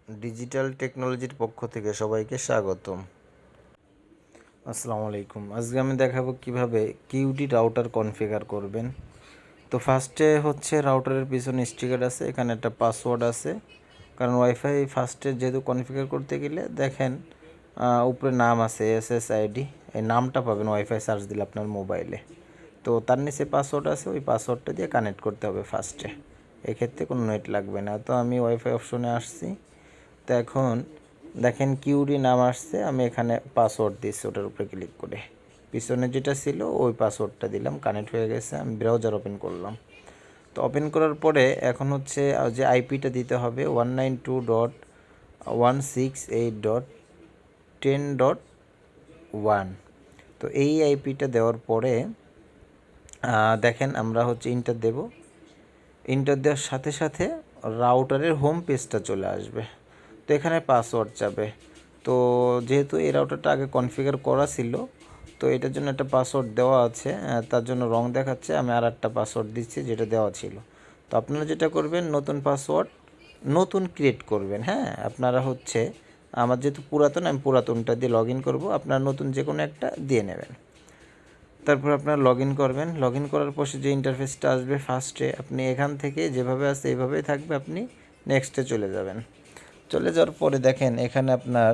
Digital টেকনোলজির পক্ষ থেকে সবাইকে স্বাগতম। আসসালামু আলাইকুম। আজকে আমি দেখাবো কিভাবে কিউডি রাউটার কনফিগার করবেন। তো ফার্স্টে হচ্ছে রাউটারের পিছনে স্টিকার আছে, এখানে একটা পাসওয়ার্ড আছে, কারণ ওয়াইফাই ফার্স্টে যেহেতু কনফিগার করতে গেলে দেখেন উপরে নাম আছে SSID, এই নামটা পাবেন ওয়াইফাই সার্চ দিলে আপনার মোবাইলে। তো তার নিচে পাসওয়ার্ড আছে, ওই পাসওয়ার্ডটা দিয়ে কানেক্ট করতে হবে ফার্স্টে। এক্ষেত্রে কোনো নেট লাগবে না। তো আমি ওয়াইফাই অপশনে আসছি। তো এখন দেখেন কিউডি নাম আসছে, আমি এখানে পাসওয়ার্ড দিচ্ছি, ওটার উপরে ক্লিক করে পিছনে যেটা ছিল ওই পাসওয়ার্ডটা দিলাম, কানেক্ট হয়ে গেছে। আমি ব্রাউজার ওপেন করলাম। তো ওপেন করার পরে এখন হচ্ছে যে আইপিটা দিতে হবে 192.168.10.1। তো এই আইপিটা দেওয়ার পরে দেখেন আমরা হচ্ছে ইন্টার দেব। ইন্টার দেওয়ার সাথে সাথে রাউটারের হোম পেজটা চলে আসবে। তো এখানে পাসওয়ার্ড যাবে। তো যেহেতু এই রাউটারটা আগে কনফিগার করা ছিল, তো এটার জন্য একটা পাসওয়ার্ড দেওয়া আছে, তার জন্য রং দেখাচ্ছে। আমি আর একটা পাসওয়ার্ড দিচ্ছি যেটা দেওয়া ছিল। তো আপনারা যেটা করবেন, নতুন পাসওয়ার্ড নতুন ক্রিয়েট করবেন। হ্যাঁ, আপনারা হচ্ছে আমার যেহেতু পুরাতন, আমি পুরাতনটা দিয়ে লগ ইন করবো, আপনারা নতুন যে কোনো একটা দিয়ে নেবেন। তারপর আপনারা লগ ইন করবেন। লগ ইন করার পর যে ইন্টারফেসটা আসবে ফার্স্টে, আপনি এখান থেকে যেভাবে আছে এইভাবেই থাকবে, আপনি নেক্সটে চলে যাবেন। চলে যাওয়ার পরে দেখেন এখানে আপনার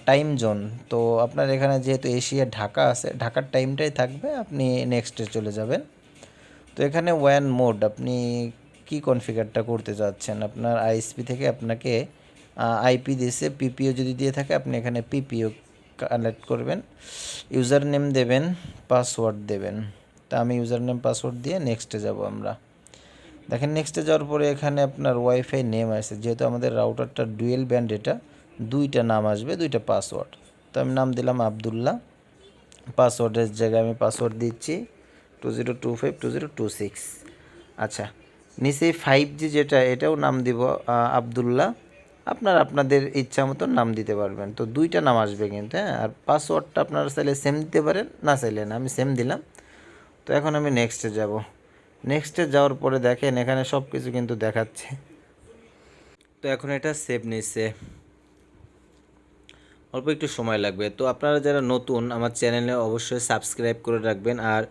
টাইম জোন, তো আপনার এখানে যেহেতু এশিয়া ঢাকা আছে, ঢাকার টাইমটাই থাকবে, আপনি নেক্সটে চলে যাবেন। তো এখানে ওয়ান মোড, আপনি কি কনফিগারটা করতে চাচ্ছেন, আপনার আইএসপি থেকে আপনাকে আইপি দিয়েছে, পিপিও যদি দিয়ে থাকে আপনি এখানে পিপিও কানেক্ট করবেন, ইউজার নেম দেবেন, পাসওয়ার্ড দেবেন। তা আমি ইউজার নেম পাসওয়ার্ড দিয়ে নেক্সটে যাব আমরা। দেখেন নেক্সটে যাওয়ার পরে এখানে আপনার ওয়াইফাই নেম আসে, যেহেতু আমাদের রাউটারটা ডুয়েল ব্যান্ড, এটা দুইটা নাম আসবে, দুইটা পাসওয়ার্ড। তো আমি নাম দিলাম আবদুল্লাহ, পাসওয়ার্ডের জায়গায় আমি পাসওয়ার্ড দিচ্ছি 20252026। আচ্ছা, নিচে 5G যেটা, এটাও নাম দিব আবদুল্লাহ। আপনাদের ইচ্ছা মতন নাম দিতে পারবেন। তো দুইটা নাম আসবে কিন্তু, হ্যাঁ। আর পাসওয়ার্ডটা আপনারা চাইলে সেম দিতে পারেন, না চাইলে না, আমি সেম দিলাম। তো এখন আমি নেক্সটে যাব। নেক্সটে যাওয়ার পরে দেখেন এখানে সব কিছু কিন্তু দেখাচ্ছে। তো এখন এটা সেভ নিচ্ছে, অল্প একটু সময় লাগবে। তো আপনারা যারা নতুন আমার চ্যানেলে অবশ্যই সাবস্ক্রাইব করে রাখবেন। আর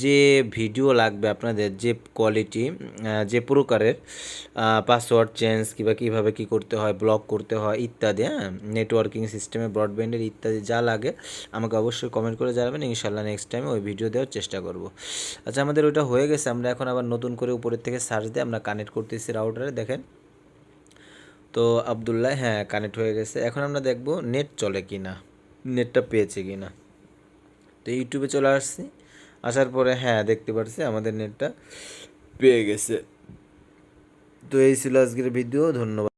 যে ভিডিও লাগবে আপনাদের, যে কোয়ালিটি, যে প্রকারের পাসওয়ার্ড চেঞ্জ কিংবা কীভাবে কী করতে হয়, ব্লক করতে হয় ইত্যাদি, হ্যাঁ, নেটওয়ার্কিং সিস্টেমে ব্রডব্যান্ডের ইত্যাদি যা লাগে আমাকে অবশ্যই কমেন্ট করে জানাবেন। ইনশাল্লাহ নেক্সট টাইমে ওই ভিডিও দেওয়ার চেষ্টা করব। আচ্ছা, আমাদের ওইটা হয়ে গেছে। আমরা এখন আবার নতুন করে উপরের থেকে সার্চ দিয়ে আমরা কানেক্ট করতেছি রাউটারে। দেখেন তো আবদুল্লাহ, হ্যাঁ, কানেক্ট হয়ে গেছে। এখন আমরা দেখব নেট চলে কি না, নেটটা পেয়েছে কি না। তো ইউটিউবে চলে আসছি, আসার পরে হ্যাঁ দেখতে পাচ্ছি আমাদের নেটটা পেয়ে গেছে। তো এই ছিল আজকের ভিডিও, ধন্যবাদ।